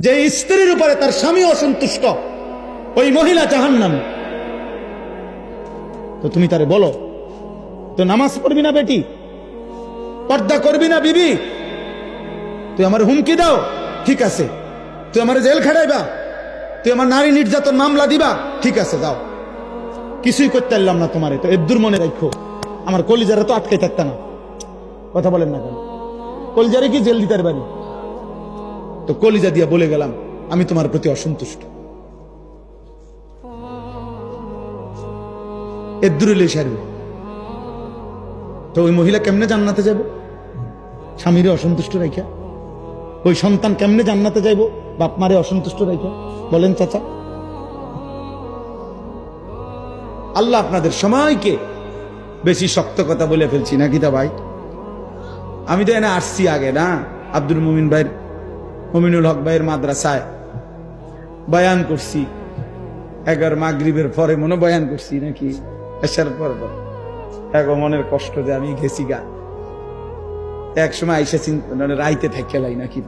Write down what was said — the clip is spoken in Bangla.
যে স্ত্রীর উপরে তার স্বামী অসন্তুষ্ট, ওই মহিলা জাহান্নামী। তো তুমি তারে বলো, তো নামাজ পড়বি না বেটি, পর্দা করবি না বিবি, তুই আমার হুমকি দাও, ঠিক আছে, তুই আমার জেল খাটাইবা, তুই আমার নারী নির্যাতন মামলা দিবা, ঠিক আছে যাও, কিছুই করতে পারলাম না তোমারে, তো এদ্দুর মনে রাখো আমার কলিজারা তো আটকে থাকত না। কথা বলেন না কেন? কলিজারে কি জেল দিতে পারি? তো কলিজা দিয়া বলে গেলাম আমি তোমার প্রতি অসন্তুষ্ট। এদ্দুর এলে সারবে। তো ওই মহিলা কেমনে জান্নাতে যাবে? স্বামীরে অসন্তুষ্ট রাখা। ওই সন্তান কেমনে জান্নাতে যাইব বাপ মারে অসন্তুষ্ট রাখা? বলেন চাচা। আল্লাহ আপনাদের সময়কে বেশি শক্ত কথা বলে ফেলছি নাকি তা ভাই? আমি তো এনে আসছি আগে না, আব্দুল মুমিন ভাইয়ের, মুমিনুল হক ভাইয়ের মাদ্রাসায় বয়ান করছি, 11 মাগরিবের পরে মনে বয়ান করছি নাকি, এসার পর এক মনের কষ্ট যে আমি গেছি গা, এক সময় আইসা রাইতে থাকেলাই নাকি।